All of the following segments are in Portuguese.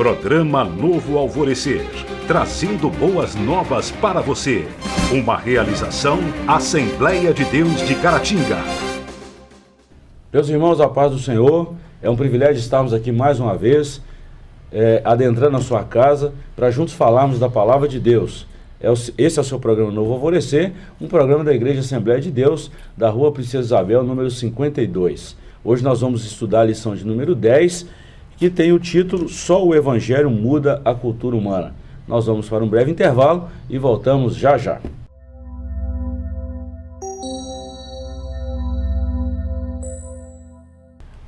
Programa Novo Alvorecer, trazendo boas novas para você. Uma realização Assembleia de Deus de Caratinga. Meus irmãos, a paz do Senhor, é um privilégio estarmos aqui mais uma vez, adentrando a sua casa, para juntos falarmos da Palavra de Deus. Esse é o seu programa Novo Alvorecer, um programa da Igreja Assembleia de Deus, da Rua Princesa Isabel, número 52. Hoje nós vamos estudar a lição de número 10, que tem o título Só o Evangelho Muda a Cultura Humana. Nós vamos para um breve intervalo e voltamos já já.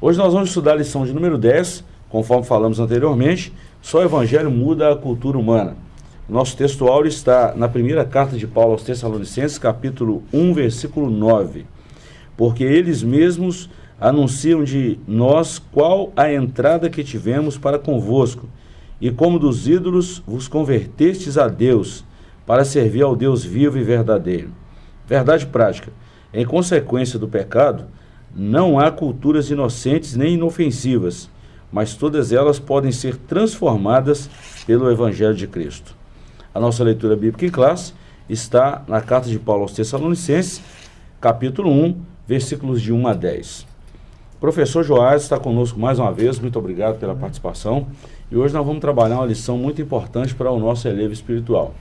Hoje nós vamos estudar a lição de número 10, conforme falamos anteriormente, Só o Evangelho Muda a Cultura Humana. Nosso texto áureo está na primeira carta de Paulo aos Tessalonicenses, capítulo 1, versículo 9. Porque eles mesmos anunciam de nós qual a entrada que tivemos para convosco, e como dos ídolos vos convertestes a Deus, para servir ao Deus vivo e verdadeiro. Verdade prática. Em consequência do pecado, não há culturas inocentes nem inofensivas, mas todas elas podem ser transformadas pelo Evangelho de Cristo. A nossa leitura bíblica em classe está na carta de Paulo aos Tessalonicenses, capítulo 1, versículos de 1 a 10. O professor Joás está conosco mais uma vez, muito obrigado pela participação. E hoje nós vamos trabalhar uma lição muito importante para o nosso elevo espiritual.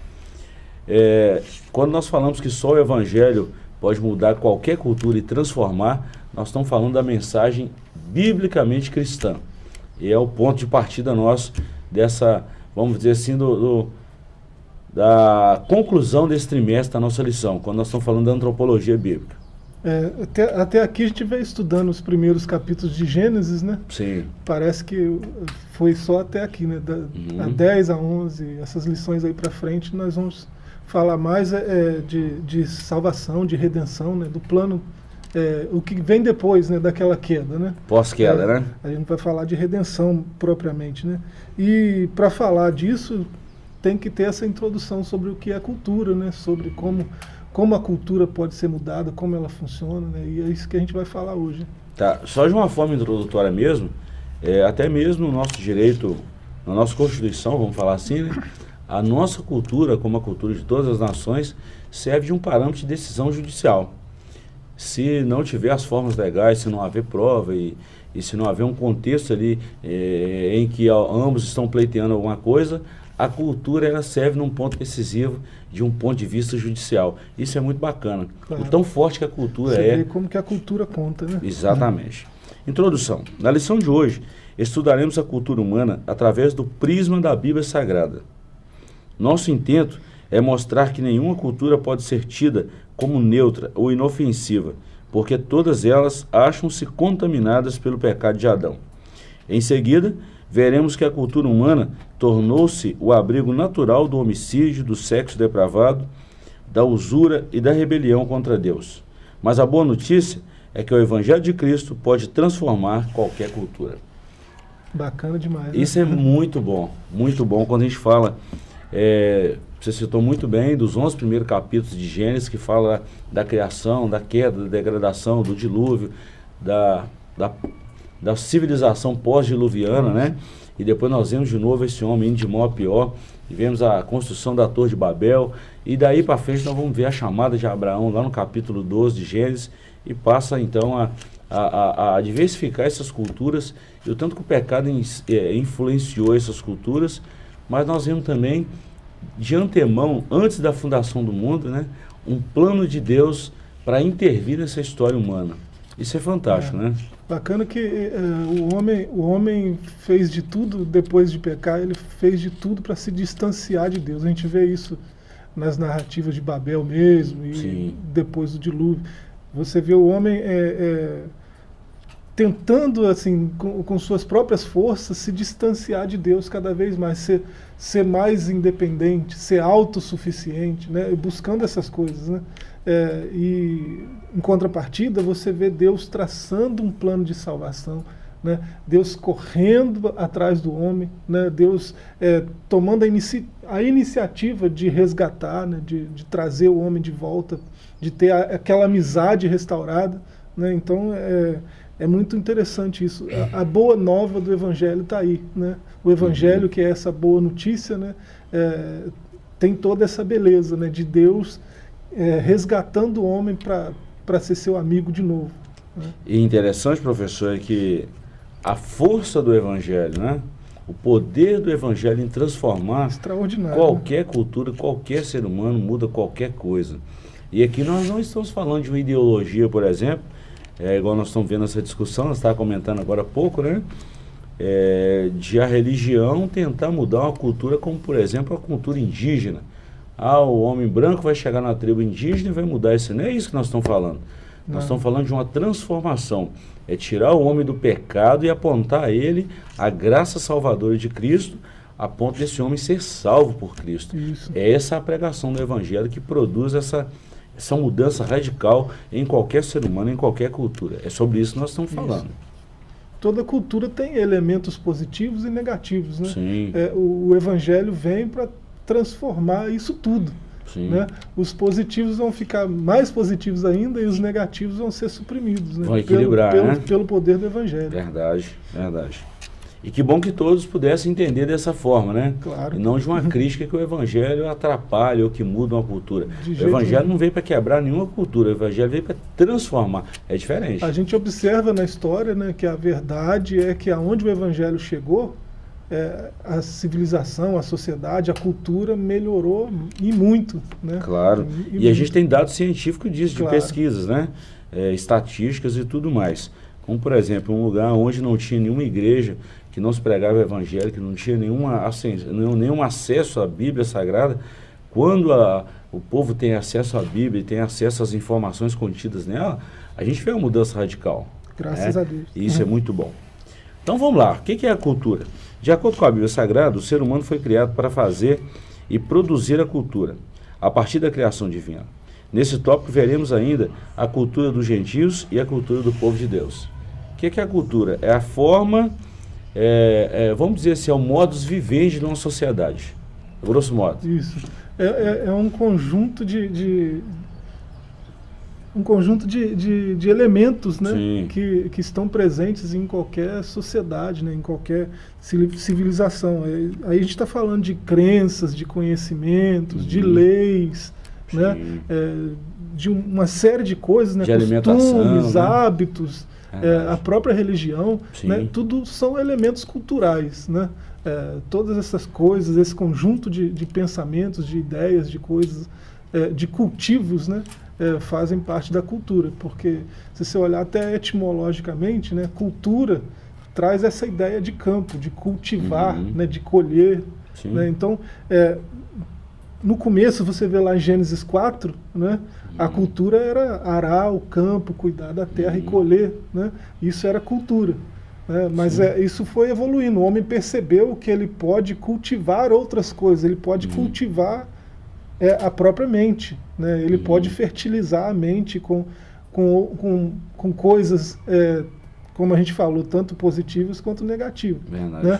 Quando nós falamos que só o Evangelho pode mudar qualquer cultura e transformar, nós estamos falando da mensagem biblicamente cristã. E é o ponto de partida nosso dessa, vamos dizer assim, da conclusão desse trimestre da nossa lição, quando nós estamos falando da antropologia bíblica. Até aqui a gente veio estudando os primeiros capítulos de Gênesis, né? Sim. Parece que foi só até aqui, né? A 10 a 11, essas lições aí para frente, nós vamos falar mais de salvação, de redenção, né? Do plano, o que vem depois, né? Daquela queda, né? Pós-queda, né? A gente vai falar de redenção propriamente, né? E para falar disso, tem que ter essa introdução sobre o que é cultura, né? Sobre como a cultura pode ser mudada, como ela funciona, né? E é isso que a gente vai falar hoje. Tá, só de uma forma introdutória mesmo, até mesmo no nosso direito, na nossa Constituição, vamos falar assim, né? A nossa cultura, como a cultura de todas as nações, serve de um parâmetro de decisão judicial. Se não tiver as formas legais, se não haver prova e se não haver um contexto ali em que ambos estão pleiteando alguma coisa, a cultura ela serve num ponto decisivo de um ponto de vista judicial. Isso é muito bacana. Claro. O tão forte que a cultura Você vê como que a cultura conta, né? Exatamente. Introdução. Na lição de hoje, estudaremos a cultura humana através do prisma da Bíblia Sagrada. Nosso intento é mostrar que nenhuma cultura pode ser tida como neutra ou inofensiva, porque todas elas acham-se contaminadas pelo pecado de Adão. Em seguida, veremos que a cultura humana tornou-se o abrigo natural do homicídio, do sexo depravado, da usura e da rebelião contra Deus. Mas a boa notícia é que o Evangelho de Cristo pode transformar qualquer cultura. Bacana demais. Né? Isso é muito bom quando a gente fala, você citou muito bem, dos 11 primeiros capítulos de Gênesis, que fala da criação, da queda, da degradação, do dilúvio, da civilização pós-diluviana, né? E depois nós vemos de novo esse homem indo de mal a pior, e vemos a construção da Torre de Babel, e daí para frente nós vamos ver a chamada de Abraão lá no capítulo 12 de Gênesis, e passa então a diversificar essas culturas, e o tanto que o pecado influenciou essas culturas, mas nós vemos também, de antemão, antes da fundação do mundo, né, um plano de Deus para intervir nessa história humana. Isso é fantástico, né? Bacana que o homem fez de tudo, depois de pecar, ele fez de tudo para se distanciar de Deus. A gente vê isso nas narrativas de Babel mesmo, e Sim. Depois do dilúvio. Você vê o homem tentando, assim, com suas próprias forças, se distanciar de Deus cada vez mais, ser mais independente, ser autossuficiente, né? Buscando essas coisas, né? E em contrapartida você vê Deus traçando um plano de salvação, né? Deus correndo atrás do homem, né? Deus tomando a iniciativa de resgatar, né? de trazer o homem de volta, de ter aquela amizade restaurada, né? Então É muito interessante isso. A boa nova do Evangelho está aí, né? O Evangelho, que é essa boa notícia, né? Tem toda essa beleza, né? De Deus resgatando o homem para ser seu amigo de novo. Né? E interessante, professor, é que a força do Evangelho, né? O poder do Evangelho em transformar qualquer cultura, qualquer ser humano, muda qualquer coisa. E aqui nós não estamos falando de uma ideologia, por exemplo, igual nós estamos vendo essa discussão, nós estávamos comentando agora há pouco, né? De a religião tentar mudar uma cultura, como por exemplo a cultura indígena. O homem branco vai chegar na tribo indígena e vai mudar isso. Não é isso que nós estamos falando. Nós estamos falando de uma transformação. É tirar o homem do pecado e apontar a ele a graça salvadora de Cristo, a ponto desse homem ser salvo por Cristo. Isso. É essa a pregação do Evangelho que produz essa mudança radical em qualquer ser humano, em qualquer cultura. É sobre isso que nós estamos falando. Toda cultura tem elementos positivos e negativos, né? Sim. O Evangelho vem para transformar isso tudo. Sim. Né? Os positivos vão ficar mais positivos ainda e os negativos vão ser suprimidos, né? Vão equilibrar, pelo poder do Evangelho. Verdade, verdade. E que bom que todos pudessem entender dessa forma, né? Claro. E não de uma crítica que o Evangelho atrapalha ou que muda uma cultura. O Evangelho não veio para quebrar nenhuma cultura, o Evangelho veio para transformar. É diferente. A gente observa na história, né, que a verdade é que aonde o Evangelho chegou, a civilização, a sociedade, a cultura melhorou e muito. Né? Claro. E a gente tem dados científicos disso, de Claro. pesquisas, né? Estatísticas e tudo mais. Como, por exemplo, um lugar onde não tinha nenhuma igreja que não se pregava o Evangelho, que não tinha nenhum acesso à Bíblia Sagrada, quando o povo tem acesso à Bíblia e tem acesso às informações contidas nela, a gente vê uma mudança radical. Graças a Deus. E isso é muito bom. Então vamos lá, o que é a cultura? De acordo com a Bíblia Sagrada, o ser humano foi criado para fazer e produzir a cultura, a partir da criação divina. Nesse tópico veremos ainda a cultura dos gentios e a cultura do povo de Deus. O que é a cultura? É a forma, vamos dizer assim, é o modus vivendi de uma sociedade, grosso modo. Isso. É um conjunto de elementos, né, que estão presentes em qualquer sociedade, né, em qualquer civilização. Aí a gente está falando de crenças, de conhecimentos, de leis, né, de uma série de coisas, né, de costumes, né? hábitos, a própria religião, né, tudo são elementos culturais, né? Todas essas coisas, esse conjunto de pensamentos, de ideias, de coisas, de cultivos, né, fazem parte da cultura, porque se você olhar até etimologicamente, né, cultura traz essa ideia de campo, de cultivar, né, de colher. Né? Então, no começo, você vê lá em Gênesis 4, né, a cultura era arar o campo, cuidar da terra e colher. Né? Isso era cultura. Né? Mas isso foi evoluindo. O homem percebeu que ele pode cultivar outras coisas, ele pode cultivar a própria mente. Né? Ele pode fertilizar a mente com coisas, como a gente falou, tanto positivas quanto negativas. Né?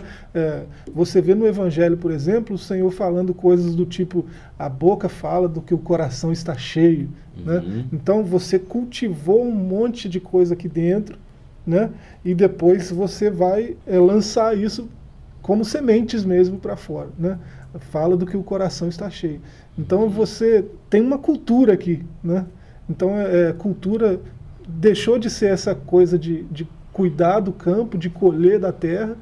Você vê no Evangelho, por exemplo, o Senhor falando coisas do tipo, a boca fala do que o coração está cheio. Né? Então você cultivou um monte de coisa aqui dentro, né? E depois você vai lançar isso como sementes mesmo para fora. Né? Fala do que o coração está cheio. Então você tem uma cultura aqui. Né? Então cultura deixou de ser essa coisa de cuidar do campo, de colher da terra,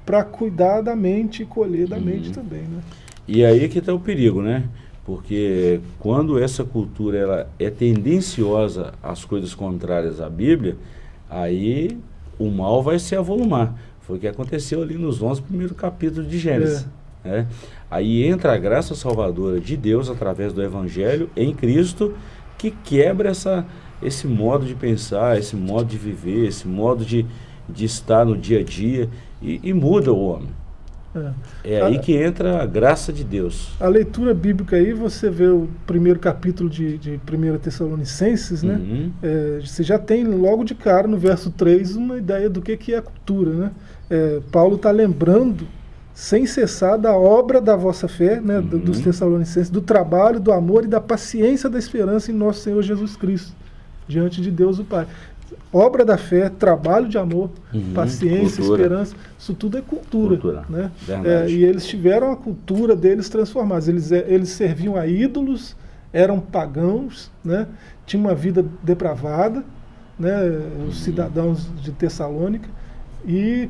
para cuidar da mente e colher da mente também. Né? E aí que está o perigo, né? Porque quando essa cultura ela é tendenciosa às coisas contrárias à Bíblia, aí o mal vai se avolumar. Foi o que aconteceu ali nos 11 primeiros capítulos de Gênesis. Né? Aí entra a graça salvadora de Deus através do Evangelho em Cristo, que quebra esse modo de pensar, esse modo de viver, esse modo de estar no dia a dia e muda o homem. É aí que entra a graça de Deus. A leitura bíblica aí, você vê o primeiro capítulo de 1 Tessalonicenses, né? Você já tem logo de cara no verso 3 uma ideia do que é a cultura. Né? Paulo está lembrando sem cessar da obra da vossa fé, né, dos Tessalonicenses, do trabalho, do amor e da paciência da esperança em nosso Senhor Jesus Cristo, diante de Deus o Pai. obra da fé, trabalho de amor, paciência, cultura. esperança, isso tudo é cultura. Né? Verdade. E eles tiveram a cultura deles transformada. Eles serviam a ídolos, eram pagãos, né? Tinham uma vida depravada, né? Os cidadãos de Tessalônica, e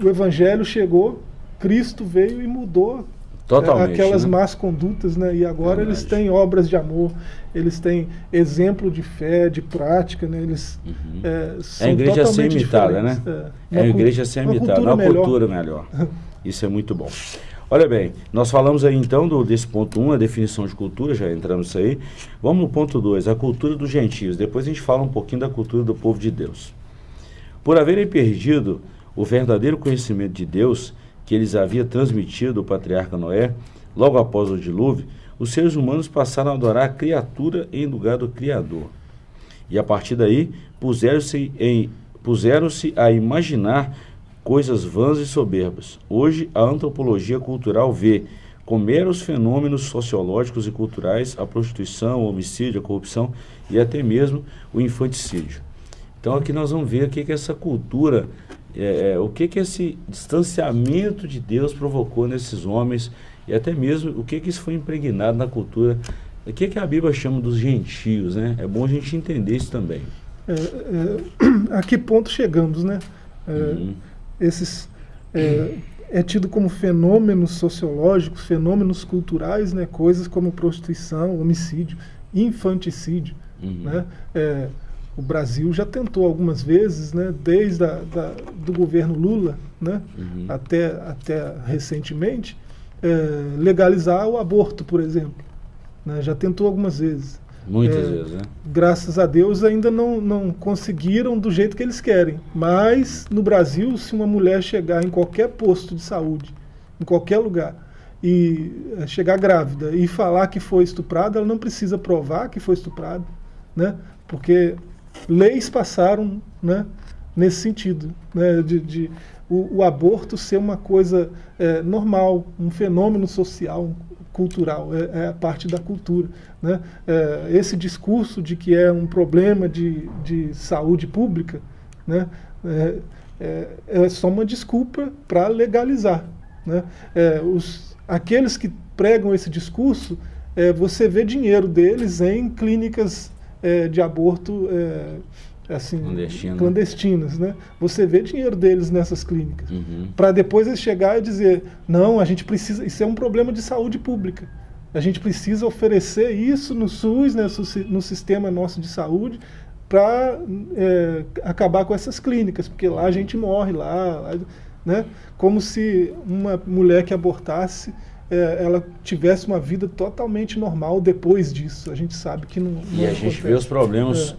o Evangelho chegou, Cristo veio e mudou Totalmente, aquelas né? más condutas, né? E agora eles têm obras de amor, eles têm exemplo de fé, de prática, né? Eles são É a igreja a ser totalmente imitada, né? diferentes. É a igreja a ser imitada, uma cultura melhor. Isso é muito bom. Olha bem, nós falamos aí então desse ponto 1, a definição de cultura, já entramos nisso aí. Vamos no ponto 2, a cultura dos gentios. Depois a gente fala um pouquinho da cultura do povo de Deus. Por haverem perdido o verdadeiro conhecimento de Deus, que eles haviam transmitido ao patriarca Noé, logo após o dilúvio, os seres humanos passaram a adorar a criatura em lugar do Criador. E a partir daí, puseram-se a imaginar coisas vãs e soberbas. Hoje, a antropologia cultural vê como meros fenômenos sociológicos e culturais a prostituição, o homicídio, a corrupção e até mesmo o infanticídio. Então aqui nós vamos ver o que essa cultura, o que esse distanciamento de Deus provocou nesses homens e até mesmo o que isso foi impregnado na cultura. O que a Bíblia chama dos gentios, né? É bom a gente entender isso também. A que ponto chegamos, né? É tido como fenômenos sociológicos, fenômenos culturais, né? Coisas como prostituição, homicídio, infanticídio, né? O Brasil já tentou algumas vezes, né? Desde do governo Lula, né? Até recentemente, legalizar o aborto, por exemplo, né? Já tentou algumas vezes. Muitas vezes, né? Graças a Deus ainda não conseguiram do jeito que eles querem. Mas no Brasil, se uma mulher chegar em qualquer posto de saúde, em qualquer lugar, e chegar grávida e falar que foi estuprada, ela não precisa provar que foi estuprada, né? Porque leis passaram, né, nesse sentido, né, de o aborto ser uma coisa normal, um fenômeno social, cultural, é a parte da cultura, né? Esse discurso de que é um problema de saúde pública, né, é só uma desculpa para legalizar, né? Aqueles que pregam esse discurso, você vê dinheiro deles em clínicas de aborto assim, clandestinas, né? Você vê dinheiro deles nessas clínicas, para depois eles chegar e dizer, não, a gente precisa, isso é um problema de saúde pública, a gente precisa oferecer isso no SUS, né, no sistema nosso de saúde, para acabar com essas clínicas, porque lá a gente morre, lá, né? Como se uma mulher que abortasse ela tivesse uma vida totalmente normal depois disso. A gente sabe que não E a gente vê os problemas,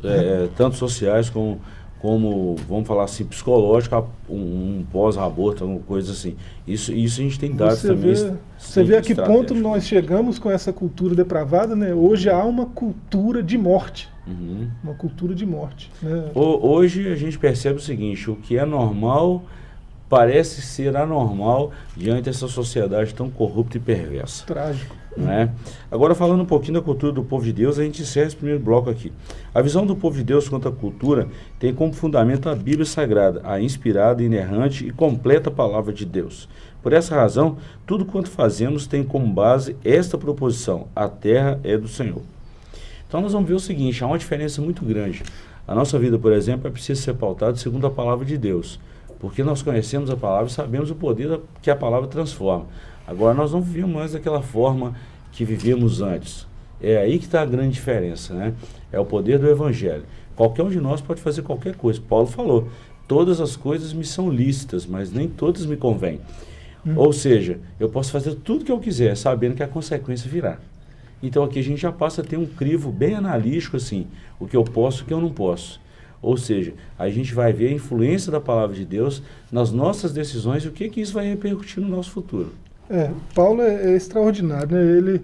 tanto sociais como, vamos falar assim, psicológicos, um pós-aborto, alguma coisa assim. Isso a gente tem dados também. Você vê a que ponto nós chegamos com essa cultura depravada, né? Hoje há uma cultura de morte. Uma cultura de morte, né? Hoje a gente percebe o seguinte, o que é normal parece ser anormal diante dessa sociedade tão corrupta e perversa. Trágico. Né? Agora, falando um pouquinho da cultura do povo de Deus, a gente encerra esse primeiro bloco aqui. A visão do povo de Deus quanto à cultura tem como fundamento a Bíblia Sagrada, a inspirada, inerrante e completa palavra de Deus. Por essa razão, tudo quanto fazemos tem como base esta proposição: a terra é do Senhor. Então nós vamos ver o seguinte, há uma diferença muito grande. A nossa vida, por exemplo, precisa ser pautada segundo a palavra de Deus. Porque nós conhecemos a palavra e sabemos o poder que a palavra transforma. Agora nós não vivemos mais daquela forma que vivíamos antes. É aí que está a grande diferença, né? É o poder do Evangelho. Qualquer um de nós pode fazer qualquer coisa. Paulo falou, todas as coisas me são lícitas, mas nem todas me convêm. Ou seja, eu posso fazer tudo que eu quiser, sabendo que a consequência virá. Então aqui a gente já passa a ter um crivo bem analítico, assim, o que eu posso e o que eu não posso. Ou seja, a gente vai ver a influência da palavra de Deus nas nossas decisões e o que isso vai repercutir no nosso futuro. Paulo é extraordinário, né?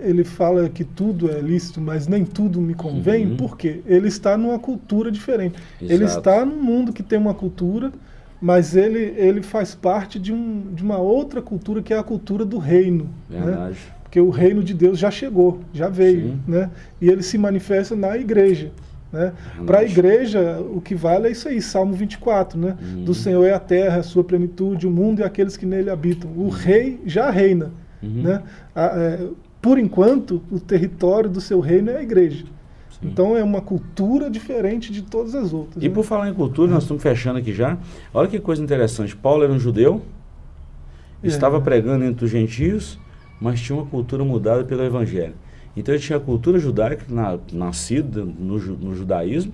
Ele fala que tudo é lícito, mas nem tudo me convém, porque ele está numa cultura diferente. Exato. Ele está num mundo que tem uma cultura, mas ele faz parte de uma outra cultura, que é a cultura do reino. Verdade. Né? Porque o reino de Deus já chegou, já veio, né? E ele se manifesta na igreja. Né? Para a igreja, o que vale é isso aí, Salmo 24, né? Do Senhor é a terra, a sua plenitude, o mundo e aqueles que nele habitam. O rei já reina. Né? Por enquanto, o território do seu reino é a igreja. Sim. Então é uma cultura diferente de todas as outras. E por falar em cultura, nós estamos fechando aqui já. Olha que coisa interessante. Paulo era um judeu, estava pregando entre os gentios, mas tinha uma cultura mudada pelo evangelho. Então ele tinha a cultura judaica, nascida no judaísmo,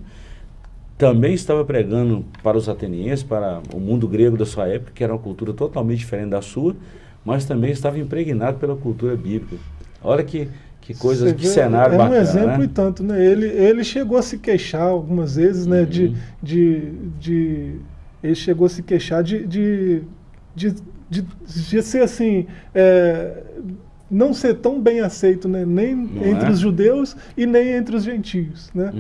também estava pregando para os atenienses, para o mundo grego da sua época, que era uma cultura totalmente diferente da sua, mas também estava impregnado pela cultura bíblica. Olha que coisa, que cenário bacana. É um exemplo, né? E tanto, né? Ele chegou a se queixar algumas vezes, né? Ele chegou a se queixar de ser assim, não ser tão bem aceito, né? Nem entre os judeus e nem entre os gentios, né?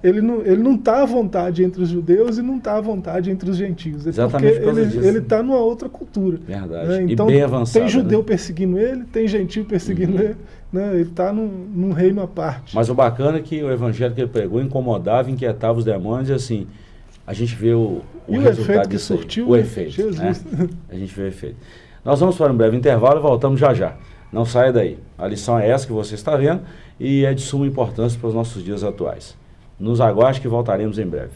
Ele não está à vontade entre os judeus e não está à vontade entre os gentios. Exatamente porque ele está numa outra cultura. Verdade. Né? Então, e bem avançado, tem judeu perseguindo ele, tem gentio perseguindo ele, né? Ele está num reino à parte. Mas o bacana é que o evangelho que ele pregou incomodava, inquietava os demônios, e assim, a gente vê o resultado disso aí. Surtiu, o efeito. Jesus. Né? A gente vê o efeito. Nós vamos para um breve intervalo e voltamos já já. Não saia daí. A lição é essa que você está vendo e é de suma importância para os nossos dias atuais. Nos aguarde que voltaremos em breve.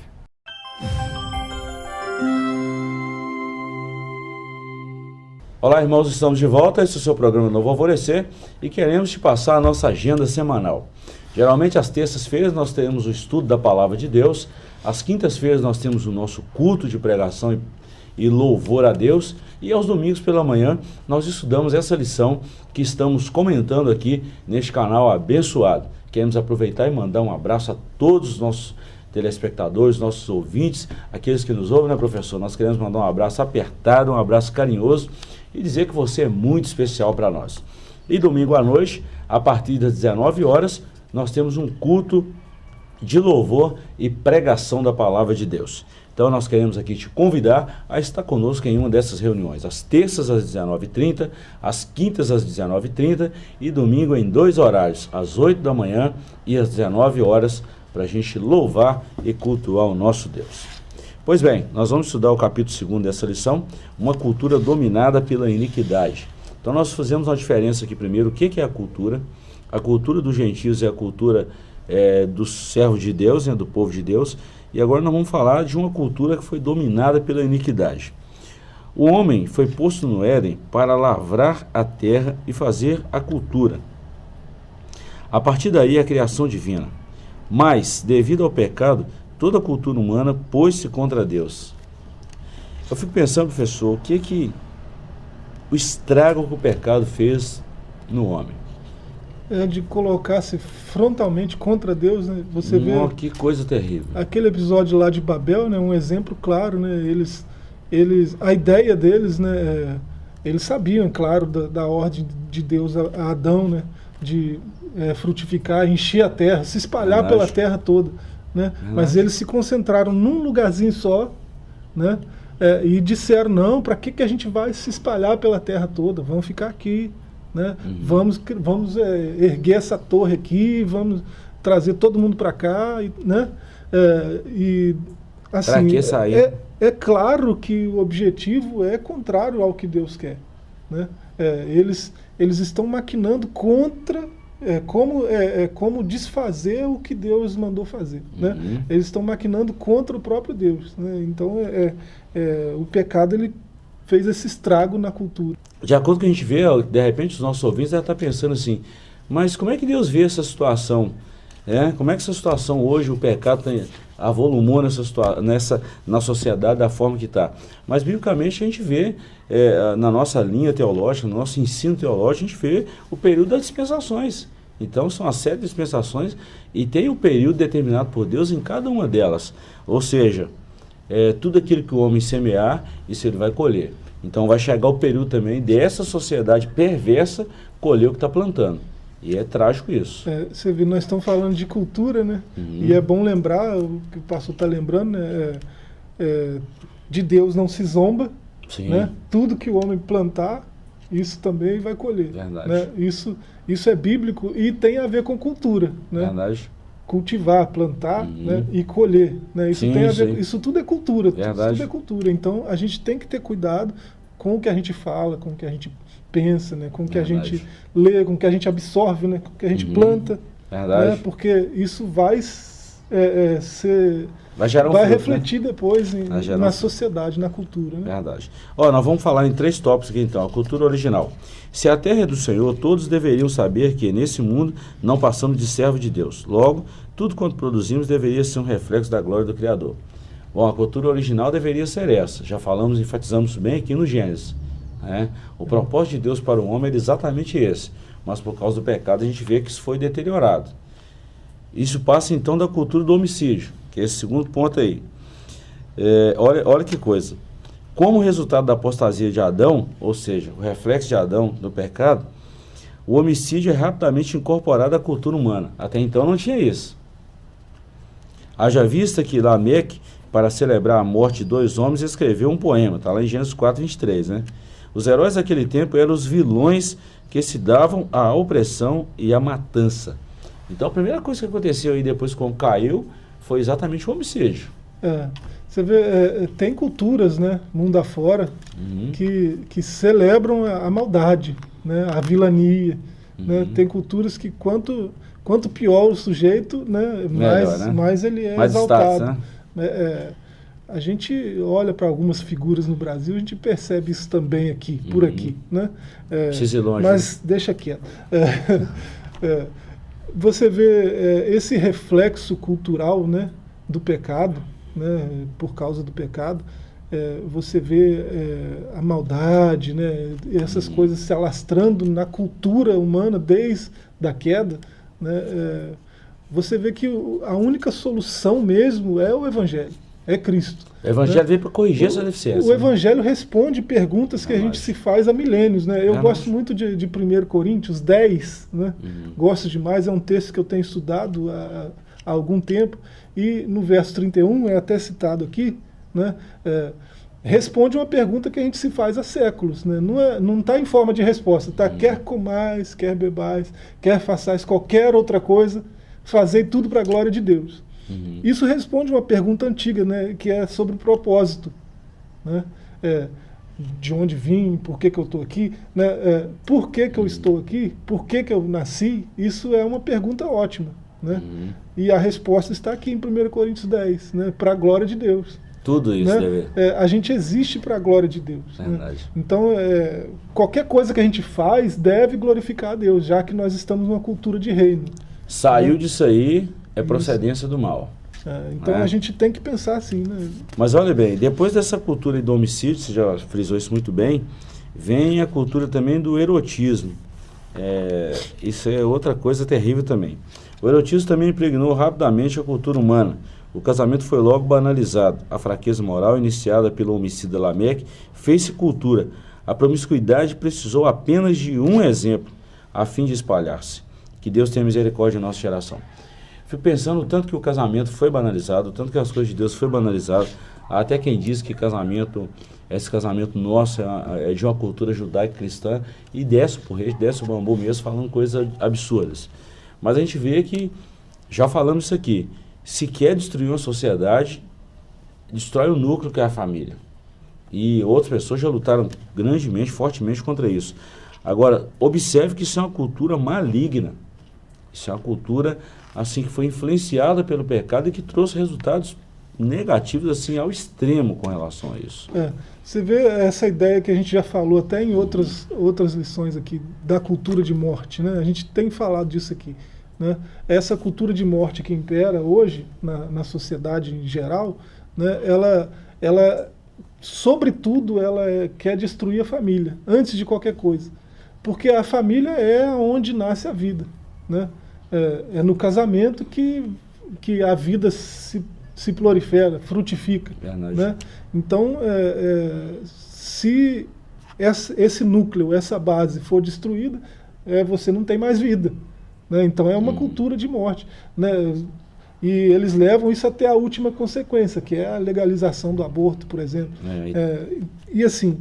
Olá, irmãos, estamos de volta. Esse é o seu programa Novo Alvorecer e queremos te passar a nossa agenda semanal. Geralmente, às terças-feiras, nós temos o estudo da Palavra de Deus. Às quintas-feiras, nós temos o nosso culto de pregação e louvor a Deus. E aos domingos pela manhã, nós estudamos essa lição que estamos comentando aqui neste canal abençoado. Queremos aproveitar e mandar um abraço a todos os nossos telespectadores, nossos ouvintes, aqueles que nos ouvem, né, professor? Nós queremos mandar um abraço apertado, um abraço carinhoso e dizer que você é muito especial para nós. E domingo à noite, a partir das 19 horas, nós temos um culto de louvor e pregação da Palavra de Deus. Então nós queremos aqui te convidar a estar conosco em uma dessas reuniões, às terças às 19h30, às quintas às 19h30 e domingo em 2 horários, às 8 da manhã e às 19 horas, para a gente louvar e cultuar o nosso Deus. Pois bem, nós vamos estudar o capítulo 2 dessa lição, uma cultura dominada pela iniquidade. Então nós fazemos uma diferença aqui primeiro, o que é a cultura? A cultura dos gentios é a cultura dos servos de Deus, né, do povo de Deus. E agora nós vamos falar de uma cultura que foi dominada pela iniquidade. O homem foi posto no Éden para lavrar a terra e fazer a cultura. A partir daí a criação divina. Mas, devido ao pecado, toda a cultura humana pôs-se contra Deus. Eu fico pensando, professor, o o estrago que o pecado fez no homem? De colocar-se frontalmente contra Deus, né? Você vê que coisa terrível. Aquele episódio lá de Babel, né? Um exemplo claro, né? A ideia deles, né? Eles sabiam, claro, da ordem de Deus a Adão, né? De frutificar, encher a terra, se espalhar pela terra toda, né? Mas eles se concentraram num lugarzinho só, né? E disseram, não, para que a gente vai se espalhar pela terra toda? Vamos ficar aqui. Né? Vamos erguer essa torre aqui, vamos trazer todo mundo para cá, né? Assim, pra que sair? É claro que o objetivo é contrário ao que Deus quer, né? Eles estão maquinando contra como desfazer o que Deus mandou fazer, né? Eles estão maquinando contra o próprio Deus, né? Então o pecado ele fez esse estrago na cultura. De acordo com a gente vê, de repente os nossos ouvintes devem estar pensando assim, mas como é que Deus vê essa situação? Como é que essa situação hoje, o pecado avolumou na sociedade da forma que está? Mas biblicamente a gente vê, na nossa linha teológica, no nosso ensino teológico, a gente vê o período das dispensações. Então são uma série de dispensações e tem um período determinado por Deus em cada uma delas. Ou seja, tudo aquilo que o homem semear, isso ele vai colher. Então vai chegar o período também dessa sociedade perversa colher o que está plantando. E é trágico isso. Você vê, nós estamos falando de cultura, né? E é bom lembrar, o que o pastor está lembrando, né? De Deus não se zomba. Sim. Né? Tudo que o homem plantar, isso também vai colher. Verdade. Né? Isso é bíblico e tem a ver com cultura. Né? Verdade. cultivar, plantar, né, e colher, né? Isso Sim, tem a ver, sim. isso tudo é cultura, Verdade. isso tudo é cultura. Então a gente tem que ter cuidado com o que a gente fala, com o que a gente pensa, né, com o que a Verdade. gente lê, com o que a gente absorve, né, com o que a gente planta, Verdade. né, porque isso vai ser, Vai gerar um vai fruto, refletir depois Vai gerar na um- sociedade, na cultura, né? Verdade. Ó, nós vamos falar em 3 tópicos aqui então. A cultura original. Se a terra é do Senhor, todos deveriam saber que nesse mundo não passamos de servo de Deus. Logo, tudo quanto produzimos deveria ser um reflexo da glória do Criador. Bom, a cultura original deveria ser essa. Já falamos, enfatizamos bem aqui no Gênesis, né? O propósito de Deus para o homem era exatamente esse. Mas por causa do pecado a gente vê que isso foi deteriorado. Isso passa então da cultura do homicídio, que é esse segundo ponto aí. Olha que coisa. Como resultado da apostasia de Adão, ou seja, o reflexo de Adão do pecado, o homicídio é rapidamente incorporado à cultura humana. Até então não tinha isso. Haja vista que Lameque, para celebrar a morte de 2 homens, escreveu um poema. Está lá em Gênesis 4:23, né? Os heróis daquele tempo eram os vilões que se davam à opressão e à matança. Então a primeira coisa que aconteceu aí depois quando caiu foi exatamente o homicídio. Você vê, tem culturas, né, mundo afora, que celebram a maldade, né, a vilania. Né? Tem culturas que quanto pior o sujeito, né, Melhor, né? mais ele é Mais exaltado. status, né? A gente olha para algumas figuras no Brasil, a gente percebe isso também aqui, por aqui. Né? Precisa ir longe, mas deixa quieto. Você vê esse reflexo cultural, né, do pecado, né, por causa do pecado, você vê a maldade, né, essas coisas se alastrando na cultura humana desde a queda. Né, você vê que a única solução mesmo é o Evangelho, é Cristo. O Evangelho né? veio para corrigir essa deficiência. O Evangelho responde perguntas que a gente se faz há milênios. Né? Eu gosto muito de 1 Coríntios 10, né? Gosto demais, é um texto que eu tenho estudado há algum tempo, e no verso 31, é até citado aqui, né? Responde uma pergunta que a gente se faz há séculos. Né? Não está em forma de resposta, tá? Quer comais, quer bebais, quer façais qualquer outra coisa, fazei tudo para a glória de Deus. Isso responde uma pergunta antiga, né, que é sobre o propósito. Né? De onde vim, por que eu estou aqui, né? Por que eu estou aqui, por que eu nasci, isso é uma pergunta ótima. Né? E a resposta está aqui em 1 Coríntios 10, né? Para a glória de Deus. Tudo isso né? deve... A gente existe para a glória de Deus. Verdade. Né? Então, qualquer coisa que a gente faz deve glorificar a Deus, já que nós estamos numa cultura de reino. Saiu disso aí, é procedência do mal. Então a gente tem que pensar assim, né? Mas olha bem, depois dessa cultura do homicídio, você já frisou isso muito bem, vem a cultura também do erotismo. Isso é outra coisa terrível também. O erotismo também impregnou rapidamente a cultura humana. O casamento foi logo banalizado. A fraqueza moral iniciada pelo homicida Lameque fez-se cultura. A promiscuidade precisou apenas de um exemplo a fim de espalhar-se. Que Deus tenha misericórdia de nossa geração. Fico pensando o tanto que o casamento foi banalizado, o tanto que as coisas de Deus foi banalizado. Até quem diz que esse casamento nosso é de uma cultura judaico-cristã e desce o bambu mesmo falando coisas absurdas. Mas a gente vê que, já falamos isso aqui, se quer destruir uma sociedade, destrói o núcleo que é a família. E outras pessoas já lutaram grandemente, fortemente contra isso. Agora, observe que isso é uma cultura maligna. Isso é uma cultura assim que foi influenciada pelo pecado e que trouxe resultados negativos assim ao extremo com relação a isso. Você vê essa ideia que a gente já falou até em outras lições aqui, da cultura de morte, né? A gente tem falado disso aqui. Né? Essa cultura de morte que impera hoje na sociedade em geral, né? ela sobretudo, ela quer destruir a família, antes de qualquer coisa. Porque a família é onde nasce a vida. Né? É no casamento que a vida se prolifera, frutifica. Né? Então, se esse núcleo, essa base for destruída, você não tem mais vida. Né? Então é uma cultura de morte. Né? E eles levam isso até a última consequência, que é a legalização do aborto, por exemplo. E assim,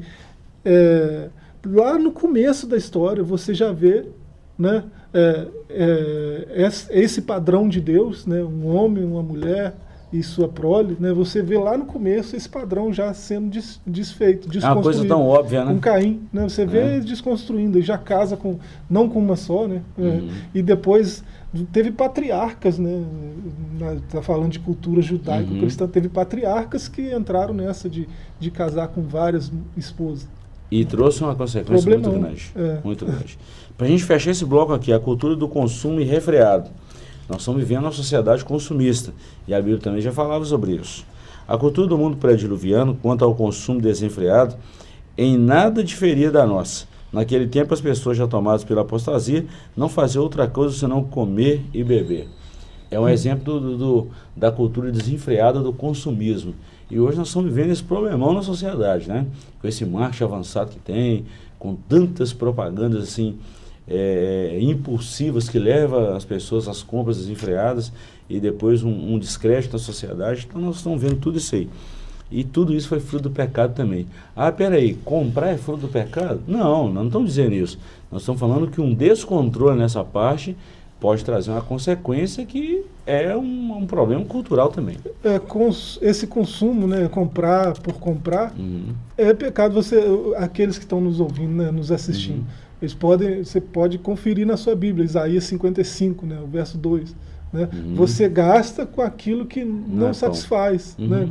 lá no começo da história, você já vê, né, esse padrão de Deus, né, um homem, uma mulher e sua prole, né, você vê lá no começo esse padrão já sendo desfeito, desconstruído. É uma coisa tão óbvia, né? Com Caim, né, você vê ele desconstruindo, e já casa não com uma só, né, e depois teve patriarcas, né, tá falando de cultura judaico-cristã, teve patriarcas que entraram nessa de casar com várias esposas. E trouxe uma consequência muito grande. Muito grande. Para a gente fechar esse bloco aqui, a cultura do consumo irrefreado. Nós estamos vivendo uma sociedade consumista, e a Bíblia também já falava sobre isso. A cultura do mundo pré-diluviano, quanto ao consumo desenfreado, em nada diferia da nossa. Naquele tempo, as pessoas já tomadas pela apostasia não faziam outra coisa senão comer e beber. É um exemplo da cultura desenfreada do consumismo. E hoje nós estamos vivendo esse problemão na sociedade, né? Com esse marketing avançado que tem, com tantas propagandas assim, impulsivas que levam as pessoas às compras desenfreadas e depois um descrédito na sociedade. Então nós estamos vendo tudo isso aí. E tudo isso foi fruto do pecado também. Ah, peraí, comprar é fruto do pecado? Não, não estamos dizendo isso. Nós estamos falando que um descontrole nessa parte pode trazer uma consequência que é um problema cultural também. Esse consumo, né, comprar por comprar, é pecado. Aqueles que estão nos ouvindo, né, nos assistindo, você pode conferir na sua Bíblia, Isaías 55, né, o verso 2. Né? Você gasta com aquilo que não satisfaz, né?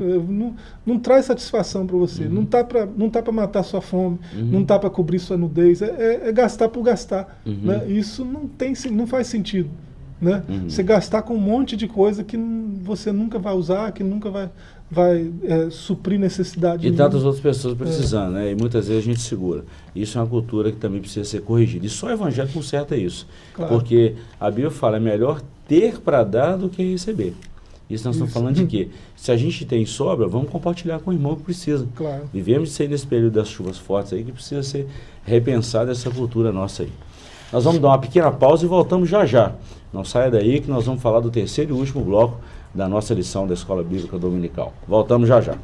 Não traz satisfação para você, não tá para matar sua fome, não tá para cobrir sua nudez, é gastar por gastar, né? Isso não faz sentido, né? Você gastar com um monte de coisa que você nunca vai usar, que nunca vai suprir necessidade. E tantas outras pessoas precisando, né? E muitas vezes a gente segura. Isso é uma cultura que também precisa ser corrigida. E só o Evangelho conserta isso. Claro. Porque a Bíblia fala, é melhor ter para dar do que receber. Isso nós estamos falando de quê? Se a gente tem sobra, vamos compartilhar com o irmão que precisa. Claro. Vivemos isso aí nesse período das chuvas fortes aí, que precisa ser repensada essa cultura nossa aí. Nós vamos dar uma pequena pausa e voltamos já já. Não saia daí que nós vamos falar do terceiro e último bloco da nossa lição da Escola Bíblica Dominical. Voltamos já já.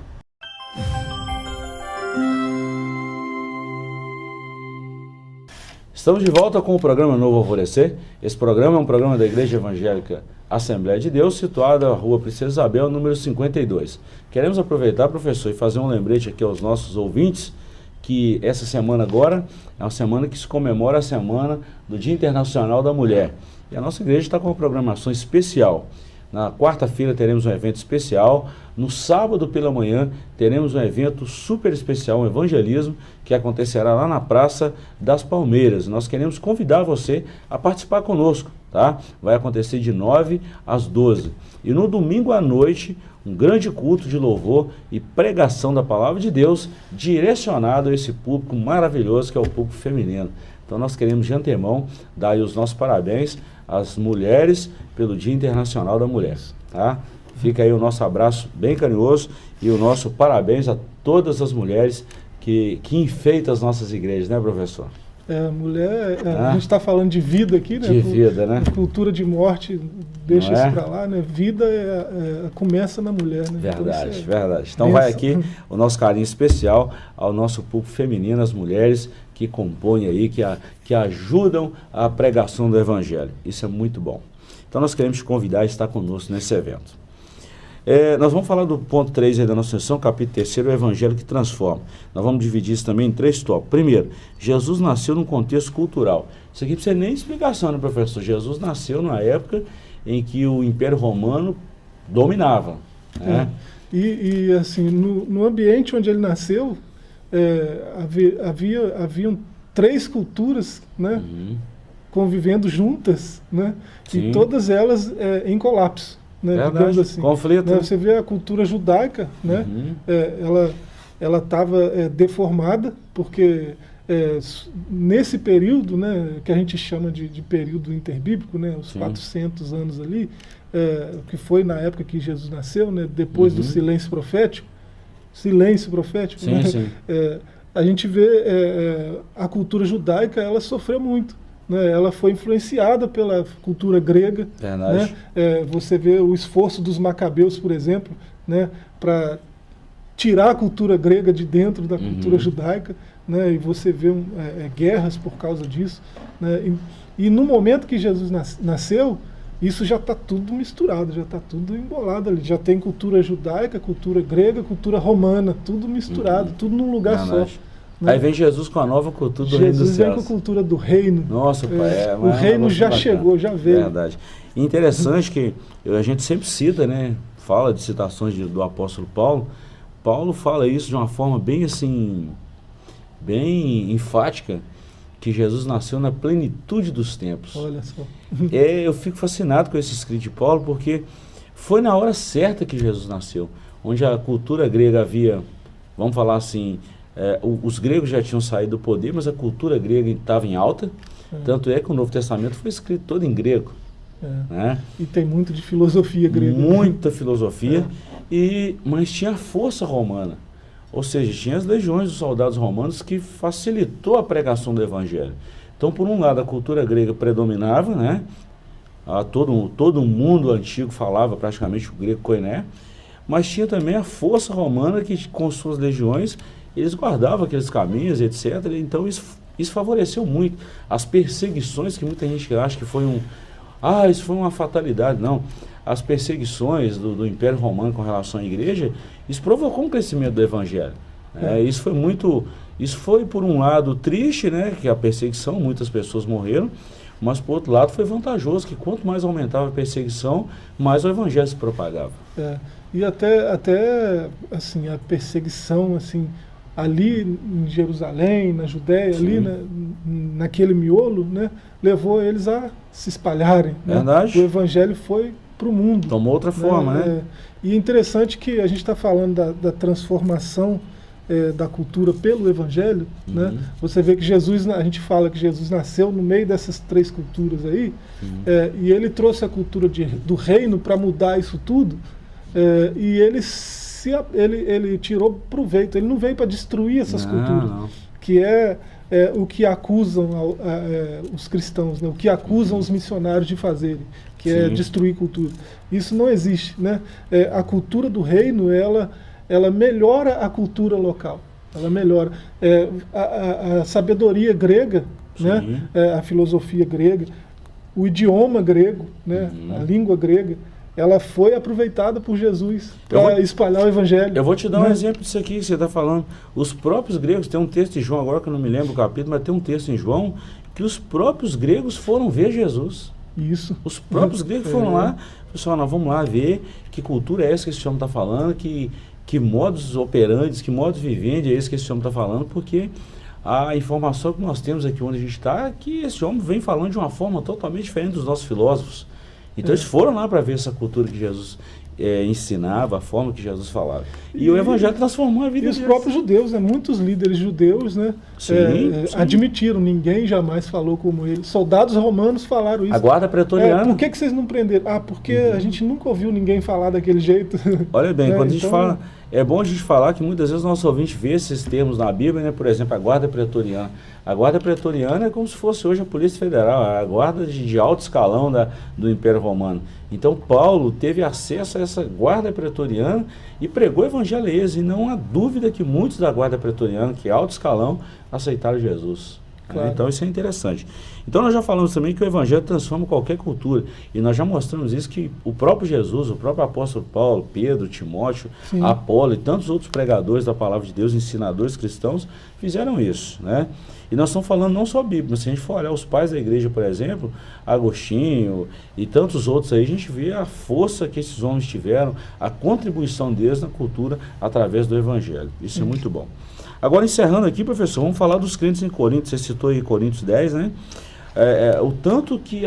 Estamos de volta com o programa Novo Alvorecer. Esse programa é um programa da Igreja Evangélica Assembleia de Deus, situada na Rua Princesa Isabel, número 52. Queremos aproveitar, professor, e fazer um lembrete aqui aos nossos ouvintes, que essa semana agora é uma semana que se comemora a semana do Dia Internacional da Mulher. E a nossa igreja está com uma programação especial. Na quarta-feira teremos um evento especial. No sábado pela manhã teremos um evento super especial, um evangelismo, que acontecerá lá na Praça das Palmeiras. Nós queremos convidar você a participar conosco, tá? Vai acontecer de 9 às 12. E no domingo à noite, um grande culto de louvor e pregação da Palavra de Deus, direcionado a esse público maravilhoso que é o público feminino. Então nós queremos de antemão dar aí os nossos parabéns às mulheres pelo Dia Internacional da Mulher, tá? Fica aí o nosso abraço bem carinhoso e o nosso parabéns a todas as mulheres que enfeitam as nossas igrejas, né, professor? Mulher, a gente está falando de vida aqui, né? De vida, né? Cultura de morte, deixa isso para lá, né? Vida começa na mulher, né? Verdade, então, verdade. Então vai aqui o nosso carinho especial ao nosso público feminino, as mulheres que compõem aí, que ajudam a pregação do Evangelho. Isso é muito bom. Então nós queremos te convidar a estar conosco nesse evento. Nós vamos falar do ponto 3 aí da nossa sessão, capítulo 3, o Evangelho que transforma. Nós vamos dividir isso também em 3 tópicos. Primeiro, Jesus nasceu num contexto cultural. Isso aqui não precisa nem explicação, né, professor? Jesus nasceu numa época em que o Império Romano dominava. Né? E assim, no ambiente onde ele nasceu, haviam 3 culturas, né, convivendo juntas, né, e todas elas em colapso. Né, digamos assim, conflito. Né, você vê a cultura judaica, né, ela estava deformada, porque nesse período, né, que a gente chama de período interbíblico, né, os 400 anos ali, que foi na época que Jesus nasceu, né, depois do silêncio profético, né, a gente vê a cultura judaica, ela sofreu muito. Né, ela foi influenciada pela cultura grega. Né, você vê o esforço dos macabeus, por exemplo, né, para tirar a cultura grega de dentro da cultura judaica, né? E você vê guerras por causa disso, né? E no momento que Jesus nasceu, isso já está tudo misturado, já está tudo embolado ali. Já tem cultura judaica, cultura grega, cultura romana, tudo misturado, tudo num lugar só. Né? Aí vem Jesus com a nova cultura do reino dos céus. Jesus vem com a cultura do reino. Nossa, pai, o reino já chegou, já veio. Verdade. Interessante que a gente sempre cita, né? Fala de citações do apóstolo Paulo. Paulo fala isso de uma forma bem assim, bem enfática, que Jesus nasceu na plenitude dos tempos. Olha só. Eu fico fascinado com esse escrito de Paulo, porque foi na hora certa que Jesus nasceu, onde a cultura grega havia, vamos falar assim, os gregos já tinham saído do poder, mas a cultura grega estava em alta, tanto é que o Novo Testamento foi escrito todo em grego. Né? E tem muito de filosofia grega. Muita filosofia, mas tinha a força romana. Ou seja, tinha as legiões dos soldados romanos que facilitou a pregação do evangelho. Então, por um lado, a cultura grega predominava, né? Todo mundo antigo falava praticamente o grego koiné, mas tinha também a força romana que, com suas legiões, eles guardavam aqueles caminhos, etc. Então, isso favoreceu muito. As perseguições, que muita gente acha que foi isso foi uma fatalidade. Não. As perseguições do Império Romano com relação à igreja, isso provocou um crescimento do evangelho. Isso foi por um lado triste, né, que a perseguição, muitas pessoas morreram, mas por outro lado foi vantajoso, que quanto mais aumentava a perseguição, mais o evangelho se propagava. E até assim, a perseguição assim, ali em Jerusalém, na Judéia, ali naquele miolo, né, levou eles a se espalharem. Verdade. Né? O evangelho foi para o mundo. Tomou outra forma, né? E é interessante que a gente está falando da transformação da cultura pelo evangelho, né? Você vê que a gente fala que Jesus nasceu no meio dessas três culturas aí, e ele trouxe a cultura do reino para mudar isso tudo, e ele tirou proveito, ele não veio para destruir essas culturas, que o que acusam os cristãos, né? O que acusam os missionários de fazerem, que é destruir cultura. Isso não existe, né? A cultura do reino, ela melhora a cultura local, ela melhora a sabedoria grega, né? A filosofia grega, o idioma grego, né? A língua grega, ela foi aproveitada por Jesus para espalhar o evangelho. Eu vou te dar um exemplo disso aqui que você está falando. Os próprios gregos, tem um texto de João agora que eu não me lembro o capítulo, mas tem um texto em João que os próprios gregos foram ver Jesus. Isso. Os próprios gregos foram lá, pessoal, nós vamos lá ver que cultura é essa que esse homem está falando, que modus operandi, que modus vivendi é esse que esse homem está falando, porque a informação que nós temos aqui onde a gente está é que esse homem vem falando de uma forma totalmente diferente dos nossos filósofos. Então eles foram lá para ver essa cultura que Jesus ensinava, a forma que Jesus falava. E o evangelho transformou a vida deles. E os próprios judeus, né? Muitos líderes judeus, né? Admitiram, ninguém jamais falou como ele. Soldados romanos falaram isso. A guarda pretoriana. Por que vocês não prenderam? Porque a gente nunca ouviu ninguém falar daquele jeito. Olha bem, quando a gente fala... É bom a gente falar que muitas vezes o nosso ouvinte vê esses termos na Bíblia, né? Por exemplo, a guarda pretoriana. A guarda pretoriana é como se fosse hoje a Polícia Federal, a guarda de alto escalão do Império Romano. Então Paulo teve acesso a essa guarda pretoriana e pregou o evangelho a eles. E não há dúvida que muitos da guarda pretoriana, que é alto escalão, aceitaram Jesus. Claro. Então isso é interessante. Então nós já falamos também que o evangelho transforma qualquer cultura, e nós já mostramos isso, que o próprio Jesus, o próprio apóstolo Paulo, Pedro, Timóteo, Apolo e tantos outros pregadores da palavra de Deus, ensinadores cristãos, fizeram isso, né? E nós estamos falando não só a Bíblia, mas se a gente for olhar os pais da igreja, por exemplo, Agostinho e tantos outros aí, a gente vê a força que esses homens tiveram, a contribuição deles na cultura através do evangelho. Isso é muito bom. Agora, encerrando aqui, professor, vamos falar dos crentes em Corinto. Você citou aí Coríntios 10, né? O tanto que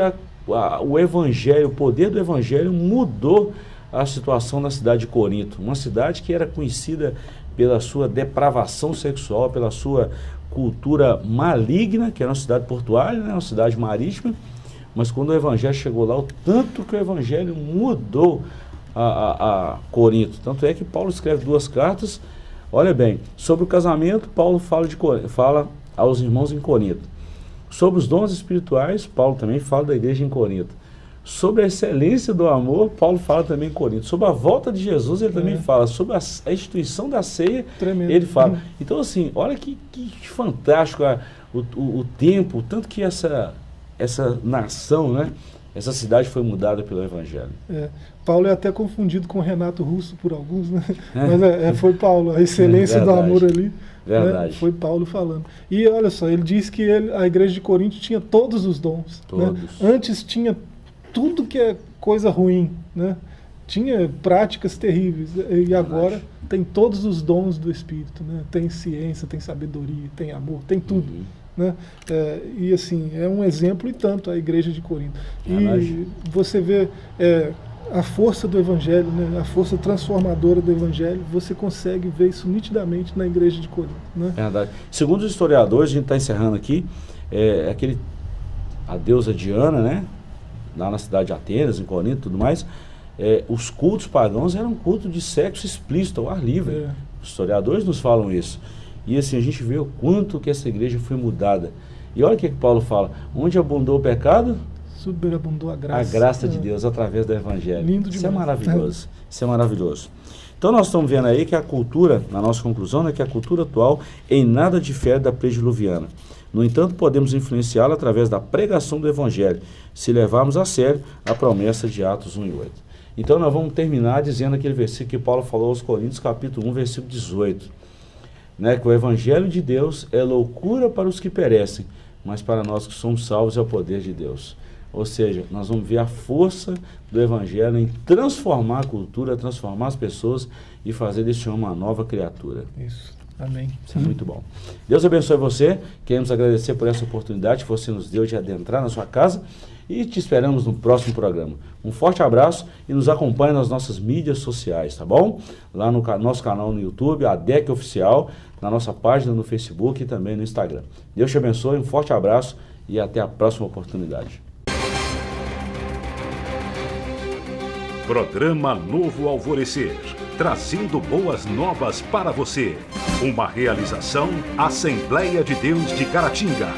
o evangelho, o poder do evangelho mudou a situação na cidade de Corinto. Uma cidade que era conhecida pela sua depravação sexual, pela sua cultura maligna, que era uma cidade portuária, né? Uma cidade marítima. Mas quando o evangelho chegou lá, o tanto que o evangelho mudou a Corinto. Tanto é que Paulo escreve 2 cartas. Olha bem, sobre o casamento, Paulo fala aos irmãos em Corinto. Sobre os dons espirituais, Paulo também fala da igreja em Corinto. Sobre a excelência do amor, Paulo fala também em Coríntios. Sobre a volta de Jesus, ele também fala. Sobre a instituição da ceia, Tremendo. ele fala. Então, assim, olha que fantástico o tempo, tanto que essa nação, né? Essa cidade foi mudada pelo Evangelho. Paulo é até confundido com Renato Russo por alguns, né? Mas foi Paulo, a excelência do amor ali. Verdade. Foi Paulo falando. E olha só, ele diz que a igreja de Corinto tinha todos os dons. Todos. Né? Antes tinha tudo que é coisa ruim, né? Tinha práticas terríveis. E agora tem todos os dons do Espírito. Né? Tem ciência, tem sabedoria, tem amor, tem tudo. Né? E assim, é um exemplo e tanto a igreja de Corinto. E você vê a força do Evangelho, né? A força transformadora do Evangelho, você consegue ver isso nitidamente na igreja de Corinto. Né? Verdade. Segundo os historiadores, a gente está encerrando aqui, a deusa Diana, né? Lá na cidade de Atenas, em Corinto e tudo mais, os cultos pagãos eram cultos de sexo explícito, ao ar livre. Os historiadores nos falam isso. E assim, a gente vê o quanto que essa igreja foi mudada. E olha o que Paulo fala, onde abundou o pecado, superabundou a graça. A graça de Deus através do Evangelho. Lindo demais. Isso é maravilhoso. Isso é maravilhoso. Então nós estamos vendo aí que a cultura, na nossa conclusão, é que a cultura atual em nada difere da prediluviana. No entanto, podemos influenciá-la através da pregação do Evangelho, se levarmos a sério a promessa de Atos 1:8. Então nós vamos terminar dizendo aquele versículo que Paulo falou aos Coríntios, capítulo 1, versículo 18. Né, que o Evangelho de Deus é loucura para os que perecem, mas para nós que somos salvos é o poder de Deus. Ou seja, nós vamos ver a força do Evangelho em transformar a cultura, transformar as pessoas e fazer desse homem uma nova criatura. Isso. Amém. Isso é muito bom. Deus abençoe você. Queremos agradecer por essa oportunidade que você nos deu de adentrar na sua casa e te esperamos no próximo programa. Um forte abraço e nos acompanhe nas nossas mídias sociais, tá bom? Lá no nosso canal no YouTube, a DEC Oficial, na nossa página no Facebook e também no Instagram. Deus te abençoe, um forte abraço e até a próxima oportunidade. Programa Novo Alvorecer, trazendo boas novas para você. Uma realização Assembleia de Deus de Caratinga.